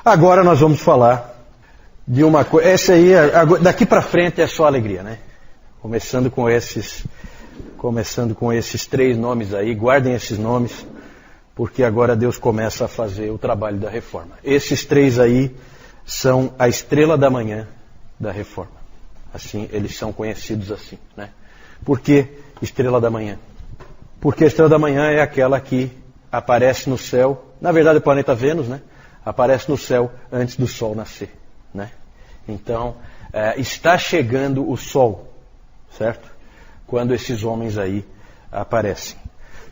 Agora nós vamos falar de uma coisa. Essa aí, daqui para frente é só alegria, né? Começando com esses 3 nomes aí, guardem esses nomes, porque agora Deus começa a fazer o trabalho da reforma. Esses 3 aí são a estrela da manhã da reforma. Assim, eles são conhecidos assim, né? Por que estrela da manhã? Porque a estrela da manhã é aquela que aparece no céu, na verdade o planeta Vênus, né? Aparece no céu antes do Sol nascer, né? Então, está chegando o Sol, certo? Quando esses homens aí aparecem.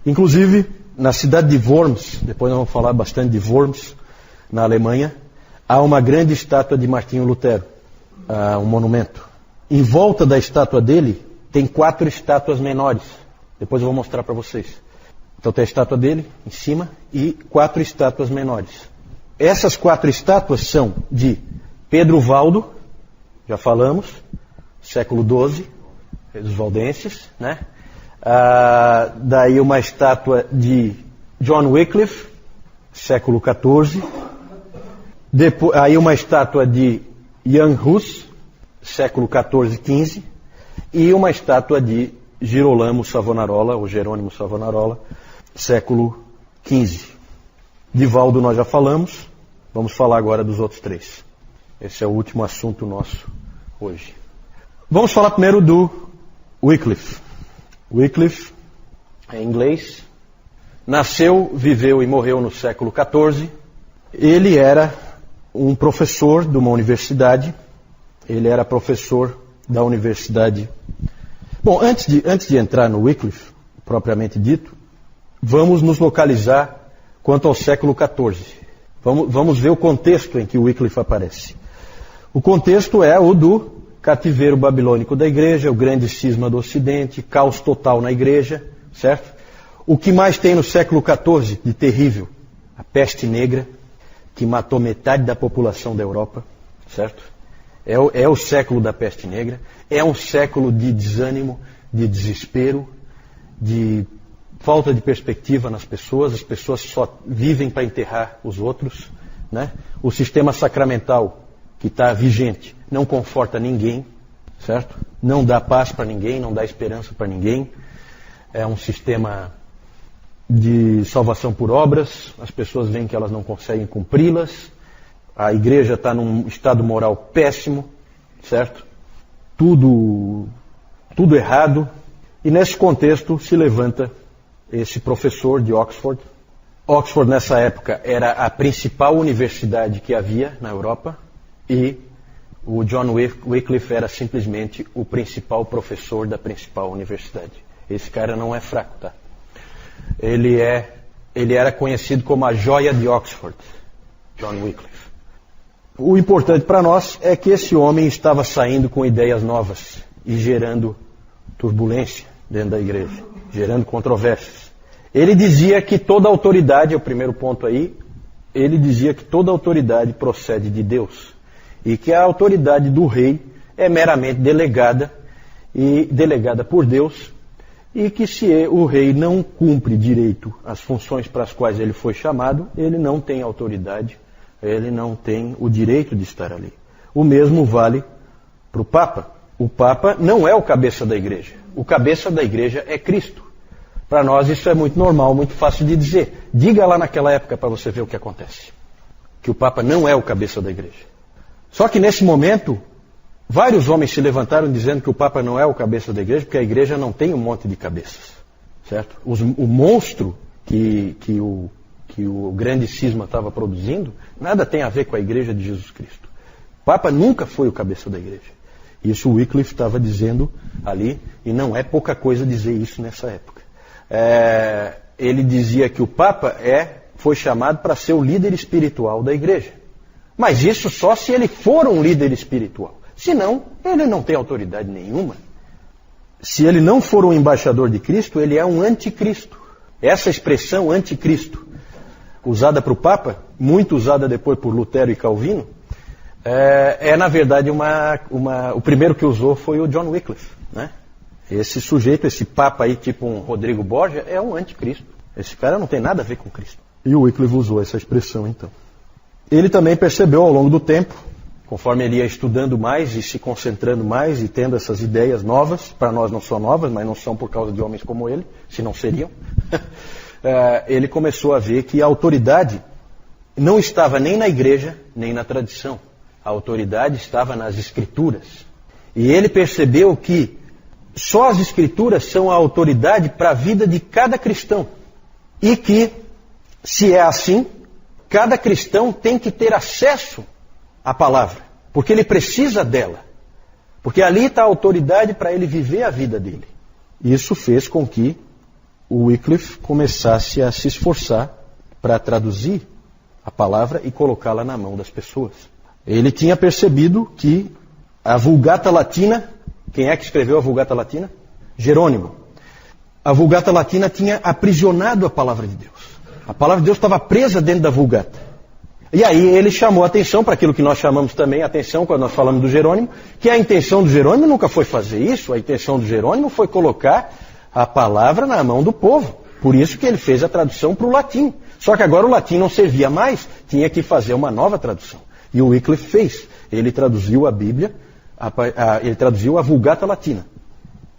Inclusive, na cidade de Worms, depois nós vamos falar bastante de Worms, na Alemanha, há uma grande estátua de Martinho Lutero, um monumento. Em volta da estátua dele, tem 4 estátuas menores. Depois eu vou mostrar para vocês. Então tem a estátua dele em cima e 4 estátuas menores. Essas 4 estátuas são de Pedro Valdo, já falamos, século XII, dos valdenses, né? Daí uma estátua de John Wycliffe, século XIV. Aí uma estátua de Jan Hus, século XIV, XV. E uma estátua de Girolamo Savonarola, ou Jerônimo Savonarola, século XV. De Valdo nós já falamos, vamos falar agora dos outros 3. Esse é o último assunto nosso hoje. Vamos falar primeiro do Wycliffe. Wycliffe, em inglês, nasceu, viveu e morreu no século XIV. Ele era um professor de uma universidade. Ele era professor da universidade. Bom, antes de entrar no Wycliffe, propriamente dito, vamos nos localizar quanto ao século XIV. Vamos ver o contexto em que o Wycliffe aparece. O contexto é o do cativeiro babilônico da igreja, o grande cisma do Ocidente, caos total na igreja, certo? O que mais tem no século XIV de terrível? A peste negra, que matou metade da população da Europa, certo? É o século da peste negra, é um século de desânimo, de desespero, de falta de perspectiva nas pessoas, as pessoas só vivem para enterrar os outros, né? O sistema sacramental que está vigente não conforta ninguém, certo? Não dá paz para ninguém, não dá esperança para ninguém. É um sistema de salvação por obras, as pessoas veem que elas não conseguem cumpri-las, a igreja está num estado moral péssimo, certo? Tudo errado. E nesse contexto se levanta esse professor de Oxford. Oxford nessa época era a principal universidade que havia na Europa e o John Wycliffe era simplesmente o principal professor da principal universidade. Esse cara não é fraco, tá? Ele era conhecido como a joia de Oxford, John Wycliffe. O importante para nós é que esse homem estava saindo com ideias novas e gerando turbulência dentro da igreja, gerando controvérsias. Ele dizia que toda autoridade, é o primeiro ponto aí, ele dizia que toda autoridade procede de Deus e que a autoridade do rei é meramente delegada por Deus e que se o rei não cumpre direito as funções para as quais ele foi chamado, ele não tem autoridade, ele não tem o direito de estar ali. O mesmo vale para o Papa. O Papa não é o cabeça da igreja. O cabeça da igreja é Cristo. Para nós isso é muito normal, muito fácil de dizer. Diga lá naquela época para você ver o que acontece. Que o Papa não é o cabeça da igreja. Só que nesse momento, vários homens se levantaram dizendo que o Papa não é o cabeça da igreja, porque a igreja não tem um monte de cabeças. Certo? O monstro que o grande cisma estava produzindo, nada tem a ver com a igreja de Jesus Cristo. O Papa nunca foi o cabeça da igreja. Isso o Wycliffe estava dizendo ali, e não é pouca coisa dizer isso nessa época. Ele dizia que o Papa foi chamado para ser o líder espiritual da igreja. Mas isso só se ele for um líder espiritual. Senão, ele não tem autoridade nenhuma. Se ele não for um embaixador de Cristo, ele é um anticristo. Essa expressão anticristo, usada para o Papa, muito usada depois por Lutero e Calvino, na verdade o primeiro que usou foi o John Wycliffe, né? Esse sujeito, esse Papa aí, tipo um Rodrigo Borgia, é um anticristo. Esse cara não tem nada a ver com Cristo. E o Wycliffe usou essa expressão então. ele também percebeu ao longo do tempo, conforme ele ia estudando mais e se concentrando mais e tendo essas ideias novas, para nós não são novas, mas não são por causa de homens como ele, se não seriam, ele começou a ver que a autoridade não estava nem na igreja, nem na tradição. A autoridade estava nas Escrituras. E ele percebeu que só as Escrituras são a autoridade para a vida de cada cristão. E que, se é assim, cada cristão tem que ter acesso à palavra. Porque ele precisa dela. Porque ali está a autoridade para ele viver a vida dele. Isso fez com que o Wycliffe começasse a se esforçar para traduzir a palavra e colocá-la na mão das pessoas. Ele tinha percebido que a Vulgata Latina, quem é que escreveu a Vulgata Latina? Jerônimo. A Vulgata Latina tinha aprisionado a palavra de Deus. A palavra de Deus estava presa dentro da Vulgata. E aí ele chamou a atenção para aquilo que nós chamamos também a atenção quando nós falamos do Jerônimo, que a intenção do Jerônimo nunca foi fazer isso, a intenção do Jerônimo foi colocar a palavra na mão do povo. Por isso que ele fez a tradução para o latim. Só que agora o latim não servia mais, tinha que fazer uma nova tradução. E o Wycliffe fez. Ele traduziu a Bíblia, ele traduziu a Vulgata Latina.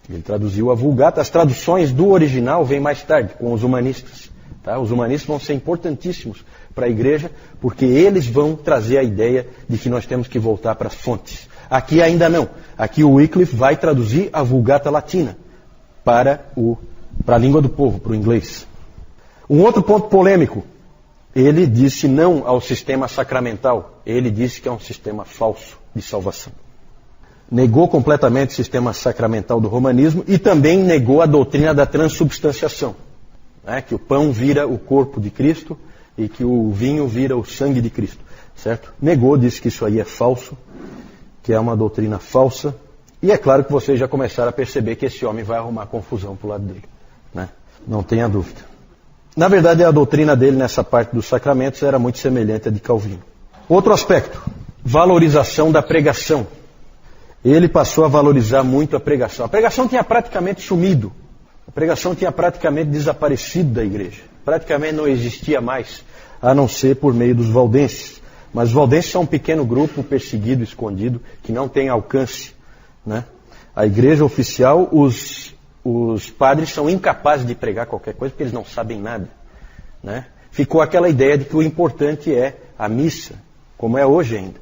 Ele traduziu a Vulgata. As traduções do original vêm mais tarde, com os humanistas. Tá? Os humanistas vão ser importantíssimos para a igreja, porque eles vão trazer a ideia de que nós temos que voltar para as fontes. Aqui ainda não. Aqui o Wycliffe vai traduzir a Vulgata Latina para a língua do povo, para o inglês. Um outro ponto polêmico. Ele disse não ao sistema sacramental. Ele disse que é um sistema falso de salvação. Negou completamente o sistema sacramental do romanismo e também negou a doutrina da transubstanciação. Que o pão vira o corpo de Cristo e que o vinho vira o sangue de Cristo. Certo? Negou, disse que isso aí é falso, que é uma doutrina falsa. E é claro que vocês já começaram a perceber que esse homem vai arrumar confusão para o lado dele. Né? Não tenha dúvida. Na verdade, a doutrina dele nessa parte dos sacramentos era muito semelhante à de Calvino. Outro aspecto, valorização da pregação. Ele passou a valorizar muito a pregação. A pregação tinha praticamente sumido. A pregação tinha praticamente desaparecido da igreja. Praticamente não existia mais, a não ser por meio dos valdenses. Mas os valdenses são um pequeno grupo perseguido, escondido, que não tem alcance. Né? A igreja oficial, os padres são incapazes de pregar qualquer coisa porque eles não sabem nada. Né? Ficou aquela ideia de que o importante é a missa, como é hoje ainda.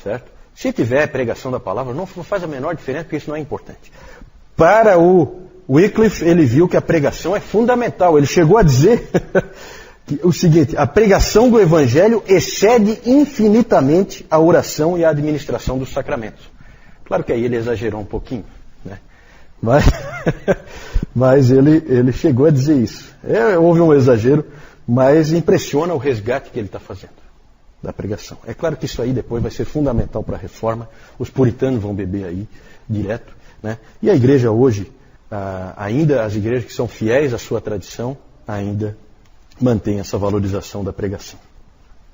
Certo? Se tiver pregação da palavra, não faz a menor diferença porque isso não é importante. Para o Wycliffe, ele viu que a pregação é fundamental. Ele chegou a dizer o seguinte: a pregação do evangelho excede infinitamente a oração e a administração dos sacramentos. Claro que aí ele exagerou um pouquinho, né? Mas ele chegou a dizer isso. Houve um exagero, mas impressiona o resgate que ele está fazendo da pregação. É claro que isso aí depois vai ser fundamental para a reforma. Os puritanos vão beber aí direto, né? E a igreja hoje, ainda as igrejas que são fiéis à sua tradição, ainda mantém essa valorização da pregação.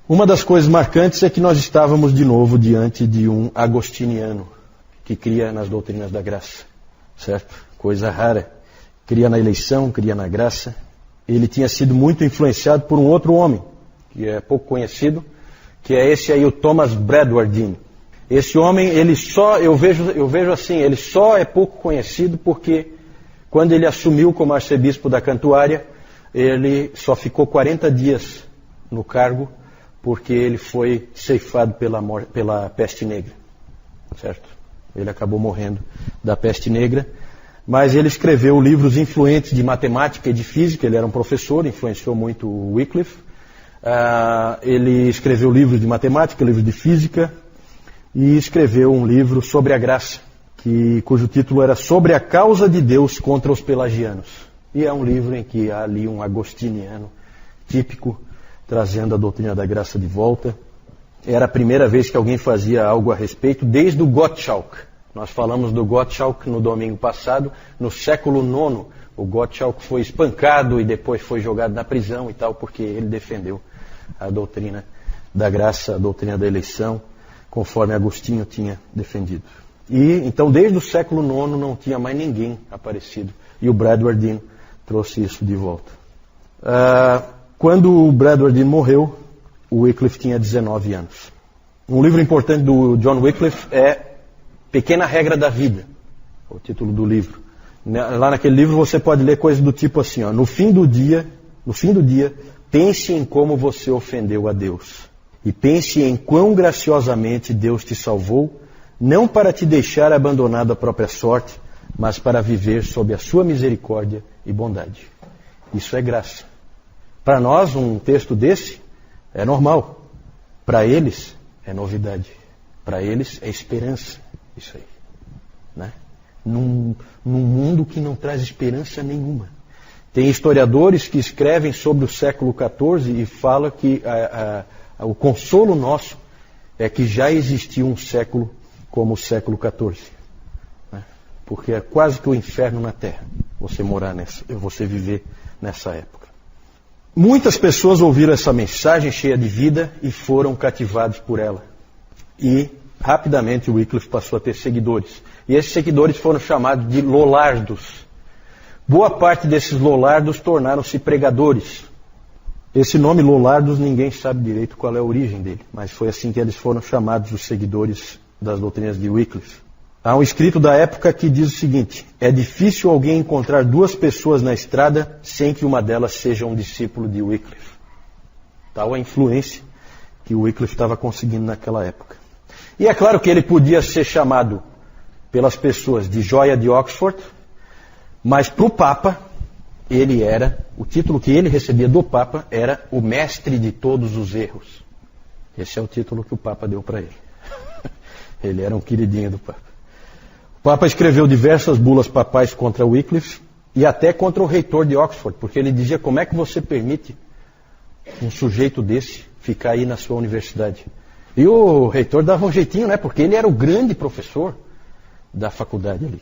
Uma das coisas marcantes é que nós estávamos de novo diante de um agostiniano que cria nas doutrinas da graça, certo? Coisa rara. Cria na eleição, cria na graça. Ele tinha sido muito influenciado por um outro homem, que é pouco conhecido, que é esse aí, o Thomas Bradwardine. Esse homem, eu vejo assim, ele só é pouco conhecido porque quando ele assumiu como arcebispo da Cantuária, ele só ficou 40 dias no cargo porque ele foi ceifado pela peste negra, certo? Ele acabou morrendo da peste negra, mas ele escreveu livros influentes de matemática e de física. Ele era um professor, influenciou muito o Wycliffe. Ele escreveu livros de matemática, livros de física, e escreveu um livro sobre a graça, cujo título era Sobre a Causa de Deus contra os Pelagianos. E é um livro em que há ali um agostiniano típico, trazendo a doutrina da graça de volta. Era a primeira vez que alguém fazia algo a respeito, desde o Gottschalk. Nós falamos do Gottschalk no domingo passado. No século IX, o Gottschalk foi espancado e depois foi jogado na prisão e tal, porque ele defendeu a doutrina da graça, a doutrina da eleição, conforme Agostinho tinha defendido. E então, desde o século IX, não tinha mais ninguém aparecido. E o Bradwardine trouxe isso de volta. Quando o Bradwardine morreu, o Wycliffe tinha 19 anos. Um livro importante do John Wycliffe é Pequena Regra da Vida, o título do livro. Lá naquele livro você pode ler coisas do tipo assim, ó, no fim do dia, pense em como você ofendeu a Deus. E pense em quão graciosamente Deus te salvou, não para te deixar abandonado à própria sorte, mas para viver sob a sua misericórdia e bondade. Isso é graça. Para nós, um texto desse é normal. Para eles, é novidade. Para eles, é esperança. Isso aí. Né? Num mundo que não traz esperança nenhuma. Tem historiadores que escrevem sobre o século XIV e falam que o consolo nosso é que já existiu um século como o século XIV. Né? Porque é quase que o inferno na Terra você viver nessa época. Muitas pessoas ouviram essa mensagem cheia de vida e foram cativados por ela. E rapidamente o Wycliffe passou a ter seguidores. E esses seguidores foram chamados de Lollardos. Boa parte desses Lollardos tornaram-se pregadores. Esse nome Lollardos ninguém sabe direito qual é a origem dele, mas foi assim que eles foram chamados, os seguidores das doutrinas de Wycliffe. Há um escrito da época que diz o seguinte: é difícil alguém encontrar duas pessoas na estrada sem que uma delas seja um discípulo de Wycliffe. Tal a influência que o Wycliffe estava conseguindo naquela época. E é claro que ele podia ser chamado pelas pessoas de joia de Oxford, mas para o Papa, o título que ele recebia do Papa era o mestre de todos os erros. Esse é o título que o Papa deu para ele. Ele era um queridinho do Papa. O Papa escreveu diversas bulas papais contra Wycliffe e até contra o reitor de Oxford, porque ele dizia: como é que você permite um sujeito desse ficar aí na sua universidade? E o reitor dava um jeitinho, né? Porque ele era o grande professor da faculdade ali.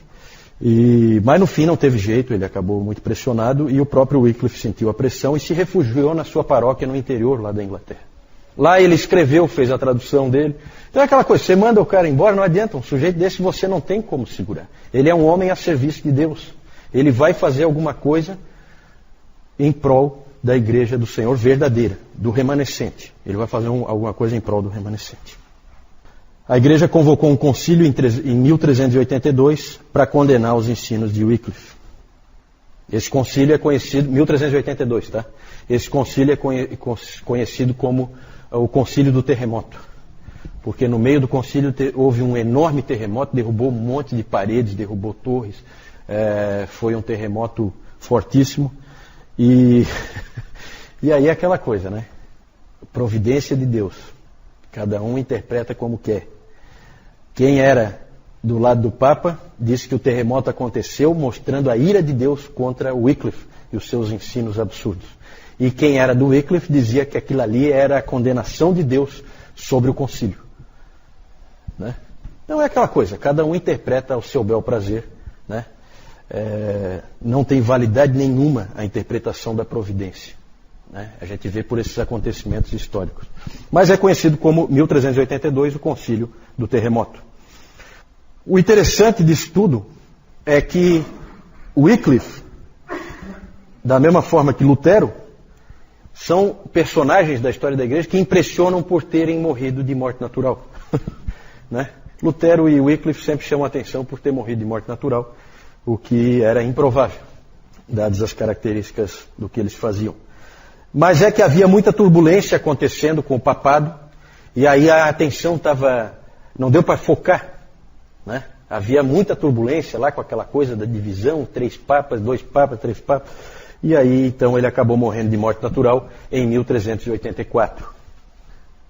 Mas no fim não teve jeito, ele acabou muito pressionado e o próprio Wycliffe sentiu a pressão e se refugiou na sua paróquia no interior lá da Inglaterra. Lá ele escreveu, fez a tradução dele. Então é aquela coisa, você manda o cara embora, não adianta, um sujeito desse você não tem como segurar. Ele é um homem a serviço de Deus. Ele vai fazer alguma coisa em prol da igreja do Senhor verdadeira, do remanescente. Ele vai fazer alguma coisa em prol do remanescente. A igreja convocou um concílio em 1382 para condenar os ensinos de Wycliffe. Esse concílio é conhecido, 1382, tá? Esse concílio é conhecido como o concílio do terremoto. Porque no meio do concílio houve um enorme terremoto, derrubou um monte de paredes, derrubou torres. Foi um terremoto fortíssimo. E aí é aquela coisa, né? Providência de Deus. Cada um interpreta como quer. Quem era do lado do Papa disse que o terremoto aconteceu mostrando a ira de Deus contra Wycliffe e os seus ensinos absurdos. E quem era do Wycliffe dizia que aquilo ali era a condenação de Deus sobre o concílio. Né? Não é aquela coisa, cada um interpreta ao seu bel prazer. Né? Não tem validade nenhuma a interpretação da providência. Né? A gente vê por esses acontecimentos históricos. Mas é conhecido como 1382, o concílio do terremoto. O interessante disso tudo é que Wycliffe, da mesma forma que Lutero, são personagens da história da igreja que impressionam por terem morrido de morte natural. Né? Lutero e Wycliffe sempre chamam a atenção por ter morrido de morte natural, o que era improvável, dadas as características do que eles faziam. Mas é que havia muita turbulência acontecendo com o papado, e aí a atenção não deu para focar. Né? Havia muita turbulência lá com aquela coisa da divisão, 3 papas, 2 papas, 3 papas. E aí então ele acabou morrendo de morte natural em 1384.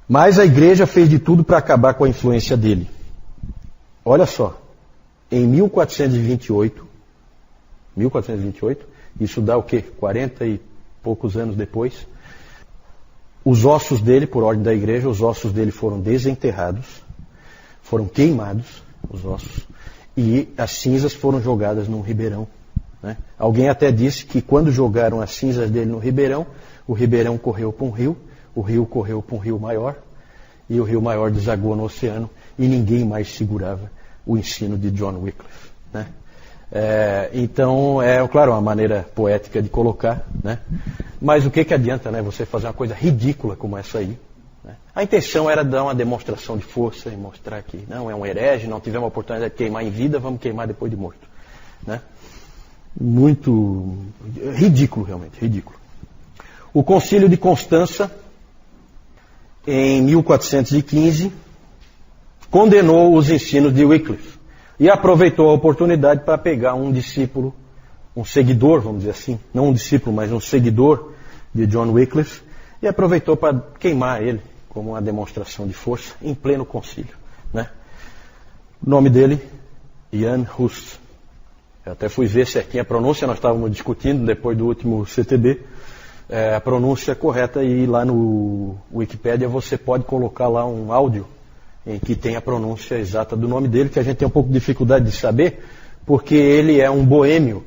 Mas a igreja fez de tudo para acabar com a influência dele. Olha só, em 1428, isso dá o quê? 40 e poucos anos depois, os ossos dele, por ordem da igreja, os ossos dele foram desenterrados, foram queimados, os ossos, e as cinzas foram jogadas num ribeirão. Né? Alguém até disse que quando jogaram as cinzas dele no ribeirão, o ribeirão correu para um rio, o rio correu para um rio maior, e o rio maior desagou no oceano, e ninguém mais segurava o ensino de John Wycliffe. Né? Então, claro, uma maneira poética de colocar, né? Mas o que adianta, né, você fazer uma coisa ridícula como essa aí, né? A intenção era dar uma demonstração de força e mostrar que não é um herege, não tivemos a oportunidade de queimar em vida, vamos queimar depois de morto, né? Muito ridículo, realmente, ridículo. O Concílio de Constança, em 1415, condenou os ensinos de Wycliffe e aproveitou a oportunidade para pegar um discípulo, um seguidor, vamos dizer assim, não um discípulo, mas um seguidor de John Wycliffe, e aproveitou para queimar ele como uma demonstração de força em pleno concílio, né? O nome dele, Jan Hus. Eu até fui ver certinho a pronúncia, nós estávamos discutindo depois do último CTB, a pronúncia correta, e lá no Wikipédia você pode colocar lá um áudio em que tem a pronúncia exata do nome dele, que a gente tem um pouco de dificuldade de saber, porque ele é um boêmio,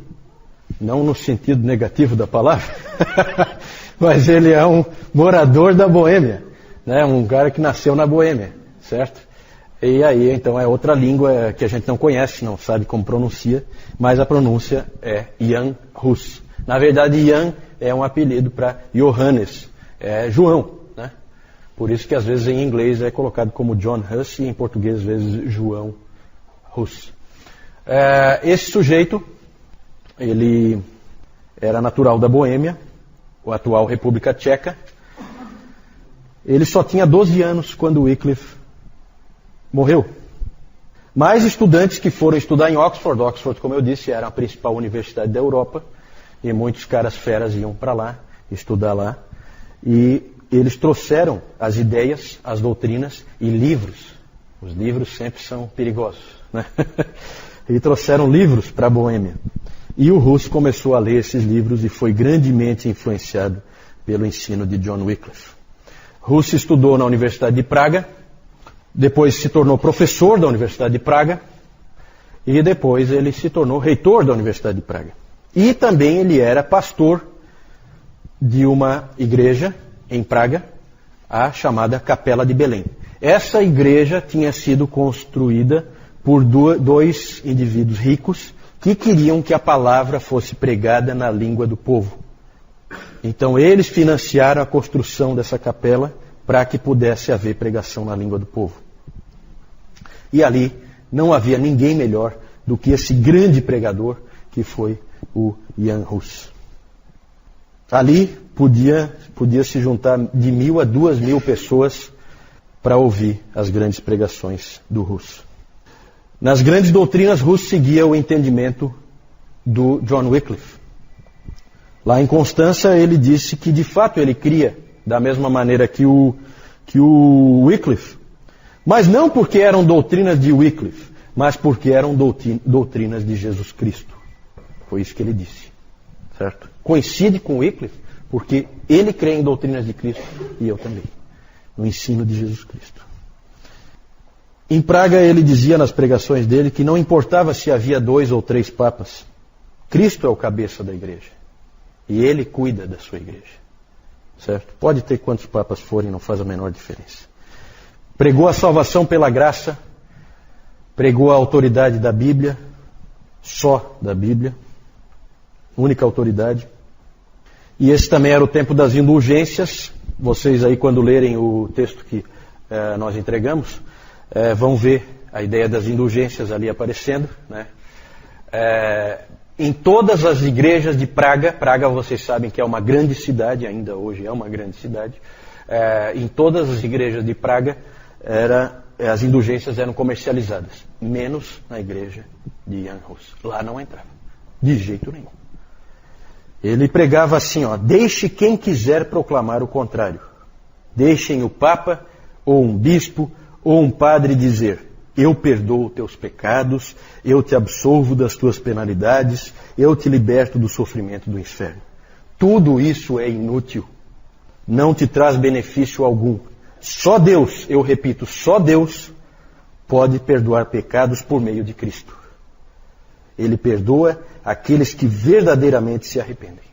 não no sentido negativo da palavra, mas ele é um morador da Boêmia, né? Um cara que nasceu na Boêmia, certo? E aí, então, é outra língua que a gente não conhece, não sabe como pronuncia, mas a pronúncia é Jan Hus. Na verdade, Jan é um apelido para Johannes, é João, né? Por isso que às vezes em inglês é colocado como John Hus e em português às vezes João Hus. Esse sujeito, ele era natural da Boêmia, a atual República Tcheca. Ele só tinha 12 anos quando Wycliffe morreu. Mais estudantes que foram estudar em Oxford. Oxford, como eu disse, era a principal universidade da Europa, e muitos caras feras iam para lá, estudar lá. E eles trouxeram as ideias, as doutrinas e livros. Os livros sempre são perigosos, né? E trouxeram livros para a Boêmia. E o Hus começou a ler esses livros e foi grandemente influenciado pelo ensino de John Wycliffe. Hus estudou na Universidade de Praga, depois se tornou professor da Universidade de Praga, e depois ele se tornou reitor da Universidade de Praga. E também ele era pastor de uma igreja em Praga, a chamada Capela de Belém. Essa igreja tinha sido construída por dois indivíduos ricos que queriam que a palavra fosse pregada na língua do povo. Então eles financiaram a construção dessa capela para que pudesse haver pregação na língua do povo. E ali não havia ninguém melhor do que esse grande pregador que foi o Jan Hus. Ali podia se juntar de 1.000 a 2.000 pessoas para ouvir as grandes pregações do Hus. Nas grandes doutrinas, Hus seguia o entendimento do John Wycliffe. Lá em Constança, ele disse que de fato ele cria da mesma maneira que o Wycliffe, mas não porque eram doutrinas de Wycliffe, mas porque eram doutrinas de Jesus Cristo. Foi isso que ele disse, certo? Coincide com Wycliffe, porque ele crê em doutrinas de Cristo e eu também, no ensino de Jesus Cristo. Em Praga ele dizia nas pregações dele que não importava se havia 2 ou 3 papas, Cristo é o cabeça da igreja e ele cuida da sua igreja, certo? Pode ter quantos papas forem, não faz a menor diferença. Pregou a salvação pela graça, pregou a autoridade da Bíblia, só da Bíblia, única autoridade. E esse também era o tempo das indulgências. Vocês aí, quando lerem o texto que nós entregamos, vão ver a ideia das indulgências ali aparecendo, né? Em todas as igrejas de Praga, Praga vocês sabem que é uma grande cidade, ainda hoje é uma grande cidade, em todas as igrejas de Praga as indulgências eram comercializadas, menos na igreja de Jan Hus. Lá não entrava, de jeito nenhum. Ele pregava assim, deixe quem quiser proclamar o contrário. Deixem o Papa, ou um bispo, ou um padre dizer, eu perdoo teus pecados, eu te absolvo das tuas penalidades, eu te liberto do sofrimento do inferno. Tudo isso é inútil, não te traz benefício algum. Só Deus, eu repito, só Deus pode perdoar pecados por meio de Cristo. Ele perdoa aqueles que verdadeiramente se arrependem.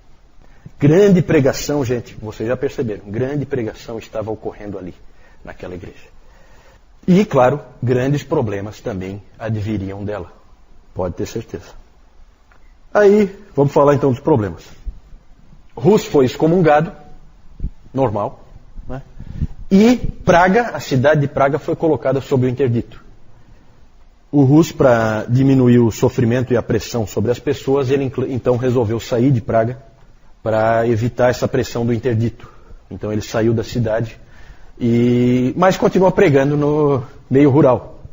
Grande pregação, gente, vocês já perceberam, grande pregação estava ocorrendo ali, naquela igreja. E, claro, grandes problemas também adviriam dela. Pode ter certeza. Aí, vamos falar então dos problemas. Hus foi excomungado, normal, né? E Praga, a cidade de Praga, foi colocada sob o interdito. O Rus, para diminuir o sofrimento e a pressão sobre as pessoas, ele então resolveu sair de Praga para evitar essa pressão do interdito. Então ele saiu da cidade, mas continua pregando no meio rural.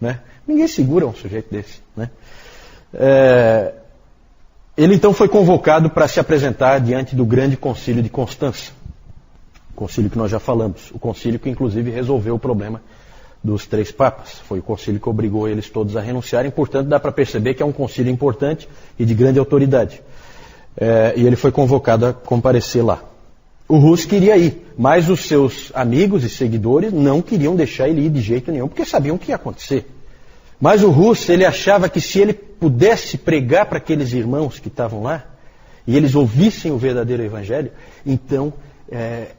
Né? Ninguém segura um sujeito desse. Né? Ele então foi convocado para se apresentar diante do grande concílio de Constança. O concílio que nós já falamos. O concílio que inclusive resolveu o problema dos 3 papas. Foi o concílio que obrigou eles todos a renunciarem. Portanto, dá para perceber que é um concílio importante e de grande autoridade. E ele foi convocado a comparecer lá. O Rus queria ir, mas os seus amigos e seguidores não queriam deixar ele ir de jeito nenhum, porque sabiam o que ia acontecer. Mas o Rus, ele achava que se ele pudesse pregar para aqueles irmãos que estavam lá, e eles ouvissem o verdadeiro evangelho, então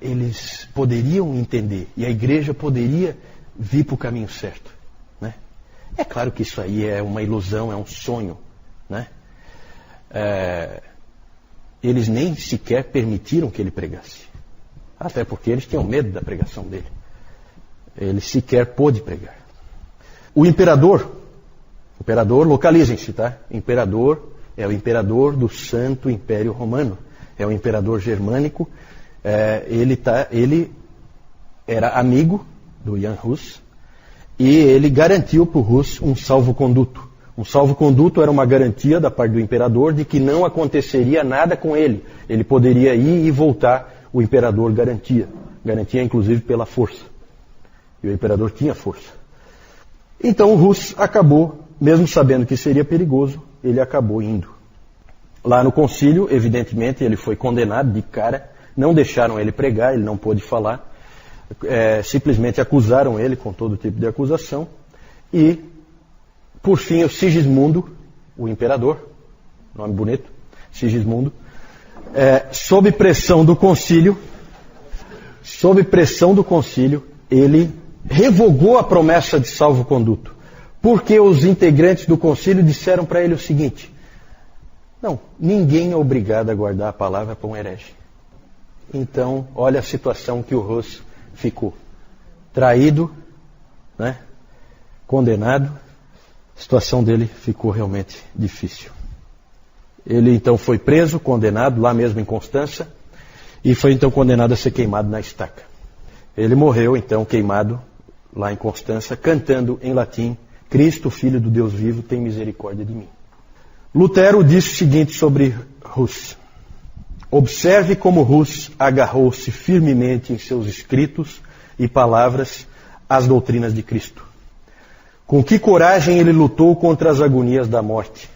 eles poderiam entender, e a igreja poderia vir para o caminho certo. Né? É claro que isso aí é uma ilusão, é um sonho. Né? Eles nem sequer permitiram que ele pregasse. Até porque eles tinham medo da pregação dele. Ele sequer pôde pregar. O imperador, localizem-se, tá? Imperador é o imperador do Santo Império Romano. É o imperador germânico. Ele era amigo do Jan Hus e ele garantiu para o Hus um salvo-conduto. Um salvo-conduto era uma garantia da parte do imperador de que não aconteceria nada com ele. Ele poderia ir e voltar, o imperador garantia. Garantia inclusive pela força. E o imperador tinha força. Então o Rus acabou, mesmo sabendo que seria perigoso, ele acabou indo. Lá no concílio, evidentemente, ele foi condenado de cara, não deixaram ele pregar, ele não pôde falar, simplesmente acusaram ele com todo tipo de acusação, e, por fim, o Sigismundo, o imperador, nome bonito, Sigismundo, sob pressão do concílio, ele revogou a promessa de salvo-conduto, porque os integrantes do concílio disseram para ele o seguinte: não, ninguém é obrigado a guardar a palavra para um herege. Então, olha a situação que o Rus ficou. Traído, né? Condenado, a situação dele ficou realmente difícil. Ele então foi preso, condenado, lá mesmo em Constança, e foi então condenado a ser queimado na estaca. Ele morreu então queimado lá em Constança, cantando em latim: Cristo, Filho do Deus vivo, tem misericórdia de mim. Lutero disse o seguinte sobre Hus: observe como Hus agarrou-se firmemente em seus escritos e palavras às doutrinas de Cristo. Com que coragem ele lutou contra as agonias da morte.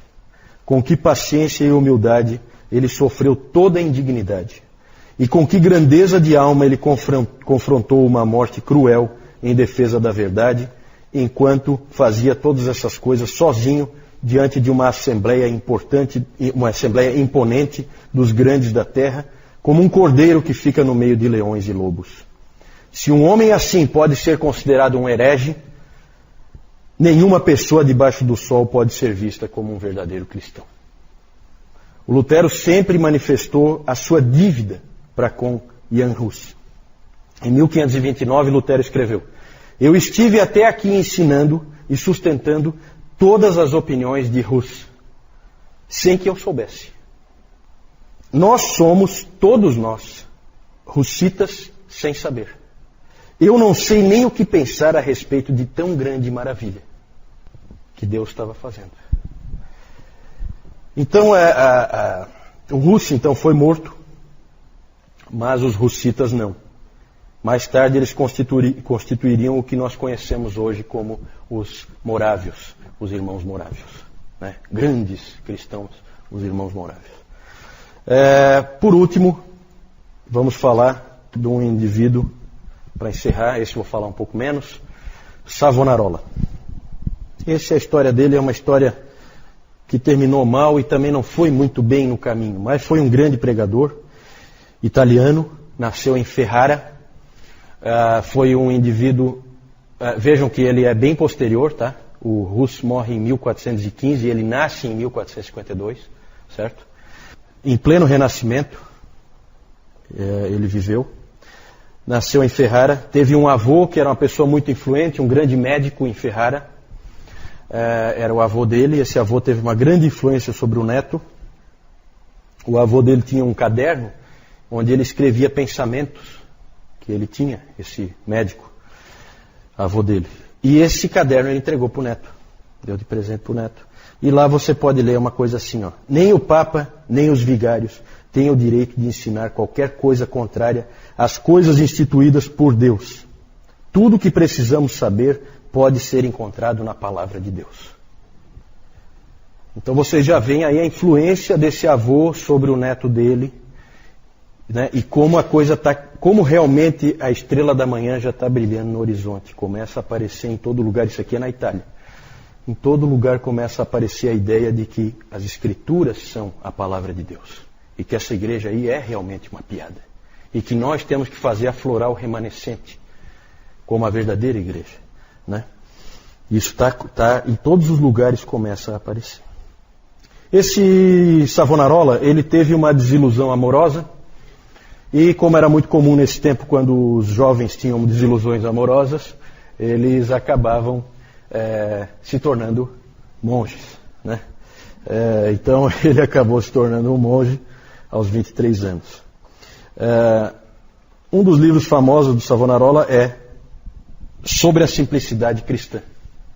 Com que paciência e humildade ele sofreu toda a indignidade. E com que grandeza de alma ele confrontou uma morte cruel em defesa da verdade, enquanto fazia todas essas coisas sozinho diante de uma assembleia importante, uma assembleia imponente dos grandes da terra, como um cordeiro que fica no meio de leões e lobos. Se um homem assim pode ser considerado um herege, nenhuma pessoa debaixo do sol pode ser vista como um verdadeiro cristão. O Lutero sempre manifestou a sua dívida para com Jan Hus. Em 1529, Lutero escreveu: eu estive até aqui ensinando e sustentando todas as opiniões de Hus, sem que eu soubesse. Nós somos, todos nós, hussitas sem saber. Eu não sei nem o que pensar a respeito de tão grande maravilha que Deus estava fazendo. Então, o Hus então foi morto, mas os hussitas não. Mais tarde eles constituiriam o que nós conhecemos hoje como os morávios, os irmãos morávios. Né? Grandes cristãos, os irmãos morávios. Por último, vamos falar de um indivíduo, para encerrar, esse eu vou falar um pouco menos, Savonarola. A história dele é uma história que terminou mal e também não foi muito bem no caminho, mas foi um grande pregador italiano, nasceu em Ferrara, foi um indivíduo, vejam que ele é bem posterior, tá? O Hus morre em 1415 e ele nasce em 1452, certo? Em pleno Renascimento, ele viveu. nasceu em Ferrara, teve um avô que era uma pessoa muito influente, um grande médico em Ferrara, era o avô dele, esse avô teve uma grande influência sobre o neto. O avô dele tinha um caderno onde ele escrevia pensamentos que ele tinha, esse médico, avô dele. E esse caderno ele entregou para o neto, deu de presente para o neto. E lá você pode ler uma coisa assim, ó: nem o Papa, nem os vigários têm o direito de ensinar qualquer coisa contrária às coisas instituídas por Deus. Tudo o que precisamos saber pode ser encontrado na palavra de Deus. Então você já vê aí a influência desse avô sobre o neto dele, né? E como a coisa está, como realmente a estrela da manhã já está brilhando no horizonte, começa a aparecer em todo lugar. Isso aqui é na Itália. Em todo lugar começa a aparecer a ideia de que as Escrituras são a palavra de Deus. E que essa igreja aí é realmente uma piada. E que nós temos que fazer aflorar o remanescente como a verdadeira igreja, né? Isso tá em todos os lugares, começa a aparecer. Esse Savonarola, ele teve uma desilusão amorosa. E como era muito comum nesse tempo, quando os jovens tinham desilusões amorosas, eles acabavam se tornando monges, né? Então ele acabou se tornando um monge aos 23 anos. Um dos livros famosos do Savonarola é Sobre a Simplicidade Cristã.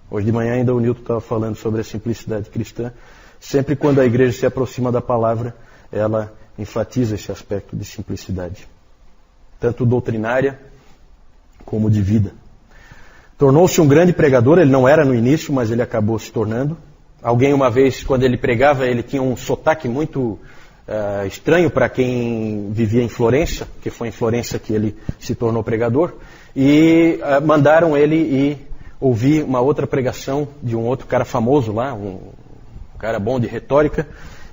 Hoje de manhã ainda o Newton estava falando sobre a simplicidade cristã. Sempre quando a igreja se aproxima da palavra, ela enfatiza esse aspecto de simplicidade, tanto doutrinária como de vida. Tornou-se um grande pregador. Ele não era no início, mas ele acabou se tornando. Alguém uma vez, quando ele pregava, ele tinha um sotaque muito estranho para quem vivia em Florença, que foi em Florença que ele se tornou pregador, e mandaram ele ir ouvir uma outra pregação de um outro cara famoso lá, um cara bom de retórica,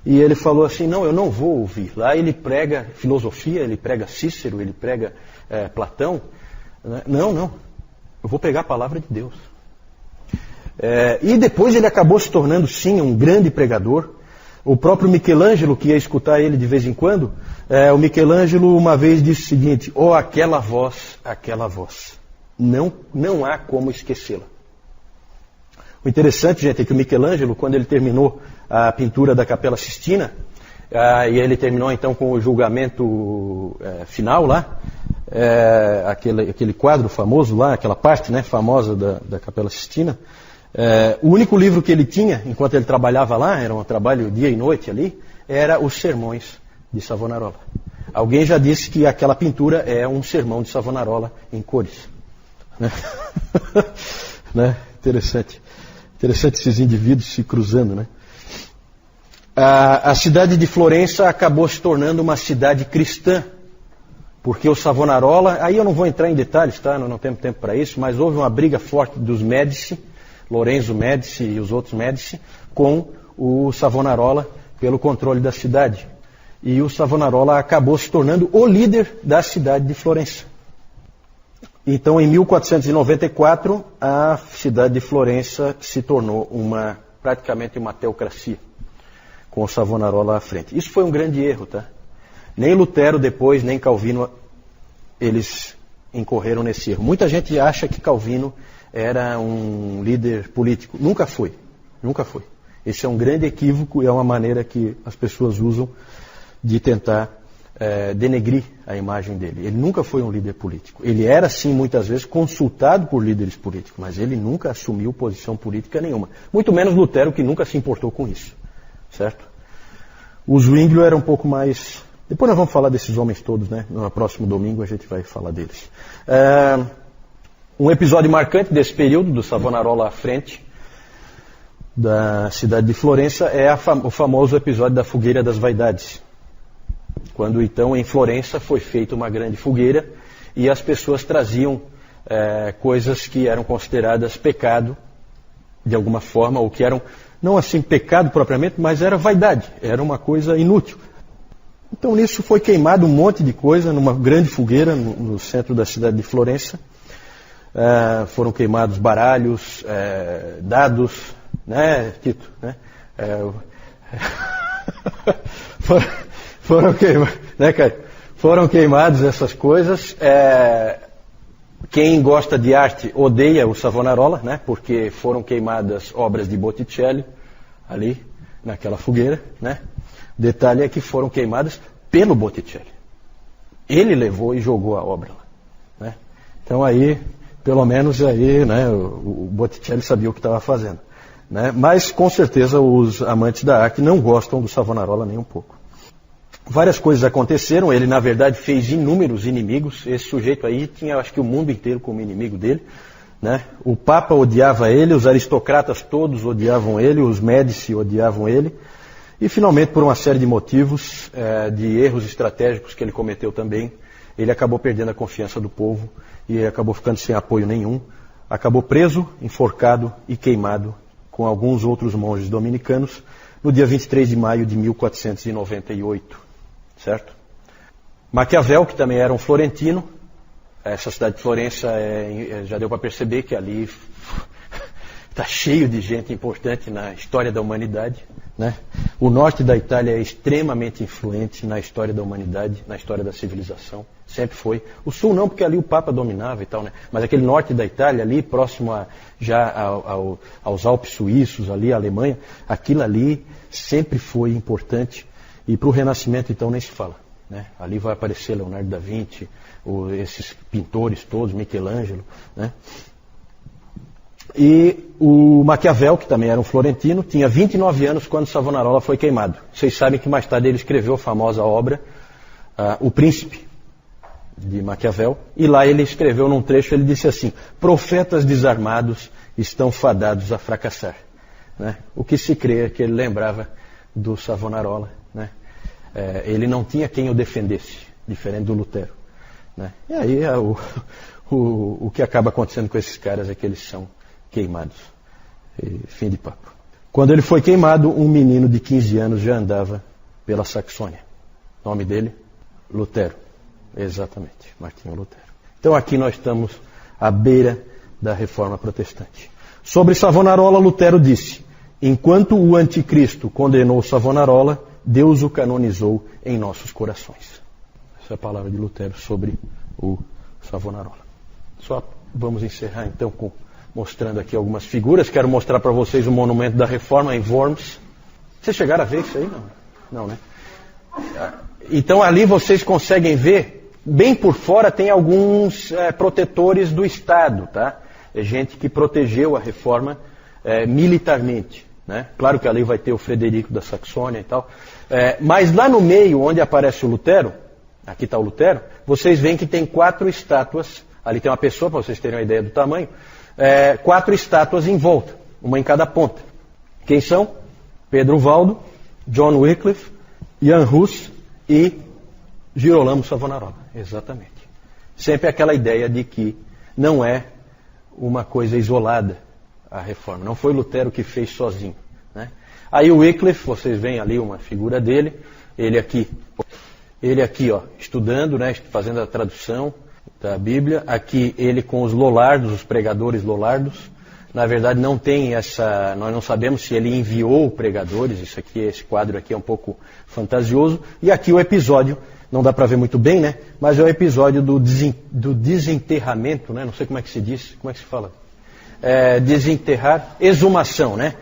e ele falou assim: não, eu não vou ouvir. Lá ele prega filosofia, ele prega Cícero, ele prega Platão. Não, eu vou pregar a palavra de Deus. E depois ele acabou se tornando, sim, um grande pregador. O próprio Michelangelo, que ia escutar ele de vez em quando, o Michelangelo uma vez disse o seguinte: aquela voz, não há como esquecê-la. O interessante, gente, é que o Michelangelo, quando ele terminou a pintura da Capela Sistina, e ele terminou então com o julgamento final lá, aquele quadro famoso lá, aquela parte, né, famosa da Capela Sistina, o único livro que ele tinha, enquanto ele trabalhava lá, era um trabalho dia e noite ali, era os sermões de Savonarola. Alguém já disse que aquela pintura é um sermão de Savonarola em cores. Né? Interessante esses indivíduos se cruzando, né? A cidade de Florença acabou se tornando uma cidade cristã, porque o Savonarola, aí eu não vou entrar em detalhes, tá? Não temos tempo para isso, mas houve uma briga forte dos Médici, Lorenzo Médici e os outros Médici, com o Savonarola pelo controle da cidade. E o Savonarola acabou se tornando o líder da cidade de Florença. Então, em 1494, a cidade de Florença se tornou praticamente uma teocracia, com o Savonarola à frente. Isso foi um grande erro, tá? Nem Lutero depois, nem Calvino, eles incorreram nesse erro. Muita gente acha que Calvino era um líder político. Nunca foi. Esse é um grande equívoco e é uma maneira que as pessoas usam de tentar denegrir a imagem dele. Ele nunca foi um líder político. Ele era, sim, muitas vezes consultado por líderes políticos, mas ele nunca assumiu posição política nenhuma. Muito menos Lutero, que nunca se importou com isso. Certo? O Zwinglio era um pouco mais... Depois nós vamos falar desses homens todos, né? No próximo domingo a gente vai falar deles. Um episódio marcante desse período, do Savonarola à frente da cidade de Florença, é o famoso episódio da Fogueira das Vaidades. Quando então em Florença foi feita uma grande fogueira e as pessoas traziam coisas que eram consideradas pecado de alguma forma, ou que eram, não assim pecado propriamente, mas era vaidade, era uma coisa inútil. Então nisso foi queimado um monte de coisa numa grande fogueira no centro da cidade de Florença. Foram queimados baralhos, dados, né, Tito? Né? Foram queimados, né, Caio? Foram queimados essas coisas. Quem gosta de arte odeia o Savonarola, né? Porque foram queimadas obras de Botticelli ali naquela fogueira, né? O detalhe é que foram queimadas pelo Botticelli. Ele levou e jogou a obra lá, né? Então aí, pelo menos aí, né, o Botticelli sabia o que estava fazendo, né? Mas com certeza os amantes da arte não gostam do Savonarola nem um pouco. Várias coisas aconteceram, ele na verdade fez inúmeros inimigos. Esse sujeito aí tinha, acho que o mundo inteiro como inimigo dele, né? O Papa odiava ele, os aristocratas todos odiavam ele, os Médici odiavam ele. E finalmente, por uma série de motivos, de erros estratégicos que ele cometeu também, ele acabou perdendo a confiança do povo e acabou ficando sem apoio nenhum. Acabou preso, enforcado e queimado com alguns outros monges dominicanos no dia 23 de maio de 1498. Certo? Maquiavel, que também era um florentino, essa cidade de Florença já deu para perceber que ali está cheio de gente importante na história da humanidade, né? O norte da Itália é extremamente influente na história da humanidade, na história da civilização, sempre foi. O sul não, porque ali o Papa dominava e tal, né? Mas aquele norte da Itália ali, próximo aos Alpes suíços, ali a Alemanha, aquilo ali sempre foi importante. E para o Renascimento, então, nem se fala, né? Ali vai aparecer Leonardo da Vinci, esses pintores todos, Michelangelo, né? E o Maquiavel, que também era um florentino, tinha 29 anos quando Savonarola foi queimado. Vocês sabem que mais tarde ele escreveu a famosa obra O Príncipe, de Maquiavel. E lá ele escreveu num trecho, ele disse assim: profetas desarmados estão fadados a fracassar, né? O que se crê é que ele lembrava do Savonarola, né? Ele não tinha quem o defendesse, diferente do Lutero, né? E aí o que acaba acontecendo com esses caras é que eles são queimados. E fim de papo. Quando ele foi queimado, um menino de 15 anos já andava pela Saxônia. O nome dele? Lutero. Exatamente, Martinho Lutero. Então aqui nós estamos à beira da Reforma Protestante. Sobre Savonarola, Lutero disse: enquanto o anticristo condenou Savonarola, Deus o canonizou em nossos corações. Essa é a palavra de Lutero sobre o Savonarola. Só vamos encerrar então mostrando aqui algumas figuras. Quero mostrar para vocês o Monumento da Reforma em Worms. Vocês chegaram a ver isso aí? Não, né? Então ali vocês conseguem ver, bem por fora tem alguns protetores do Estado, tá? É gente que protegeu a Reforma militarmente, né? Claro que ali vai ter o Frederico da Saxônia e tal. Mas lá no meio, onde aparece o Lutero, aqui está o Lutero, vocês veem que tem 4 estátuas. Ali tem uma pessoa, para vocês terem uma ideia do tamanho. 4 estátuas em volta, uma em cada ponta. Quem são? Pedro Valdo, John Wycliffe, Jan Hus e Girolamo Savonarola. Exatamente. Sempre aquela ideia de que não é uma coisa isolada a reforma. Não foi Lutero que fez sozinho, né? Aí o Wycliffe, vocês veem ali uma figura dele, ele aqui ó, estudando, né, fazendo a tradução da Bíblia. Aqui ele com os Lollardos, os pregadores Lollardos. Na verdade não tem essa, nós não sabemos se ele enviou pregadores, esse quadro aqui é um pouco fantasioso. E aqui o episódio, não dá para ver muito bem, né? Mas é o episódio do desenterramento, né? Não sei como é que se diz, como é que se fala? Desenterrar, exumação, né?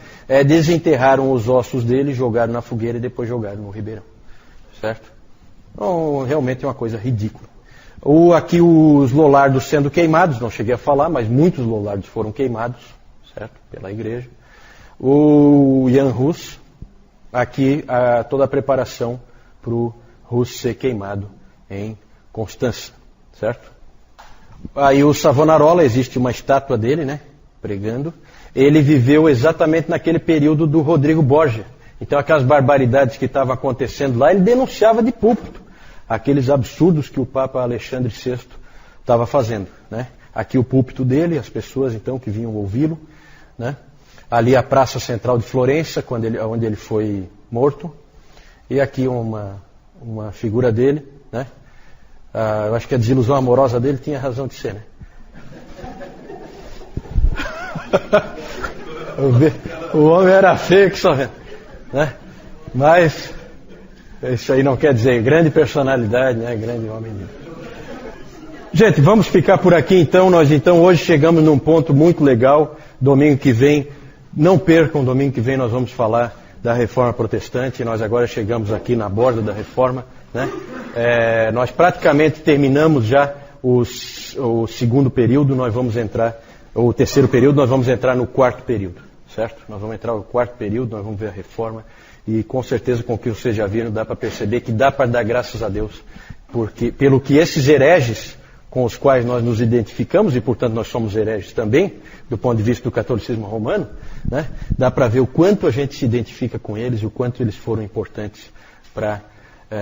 Desenterraram os ossos dele, jogaram na fogueira e depois jogaram no ribeirão, certo? Então, realmente é uma coisa ridícula. Aqui os Lollardos sendo queimados, não cheguei a falar, mas muitos Lollardos foram queimados, certo? Pela igreja. O Jan Hus, aqui toda a preparação para o Hus ser queimado em Constança, certo? Aí o Savonarola, existe uma estátua dele, né? Pregando. Ele viveu exatamente naquele período do Rodrigo Borgia. Então aquelas barbaridades que estavam acontecendo lá, ele denunciava de púlpito aqueles absurdos que o Papa Alexandre VI estava fazendo, né? Aqui o púlpito dele, as pessoas então que vinham ouvi-lo, né? Ali a Praça Central de Florença, onde ele foi morto. E aqui uma figura dele, né? Eu acho que a desilusão amorosa dele tinha razão de ser, né? O homem era feio que só vendo, né? Mas Isso aí não quer dizer grande personalidade, né? Grande homem de Deus. Gente, vamos ficar por aqui então. Nós então hoje chegamos num ponto muito legal. Domingo que vem, não percam, domingo que vem nós vamos falar da Reforma Protestante. Nós agora chegamos aqui na borda da Reforma, né? Nós praticamente terminamos já o segundo período, nós vamos entrar, o terceiro período, nós vamos entrar no quarto período, certo? Nós vamos entrar no quarto período, nós vamos ver a Reforma, e com certeza, com o que vocês já viram, dá para perceber que dá para dar graças a Deus, porque pelo que esses hereges com os quais nós nos identificamos, e portanto nós somos hereges também, do ponto de vista do catolicismo romano, né? Dá para ver o quanto a gente se identifica com eles e o quanto eles foram importantes para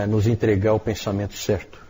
nos entregar o pensamento certo.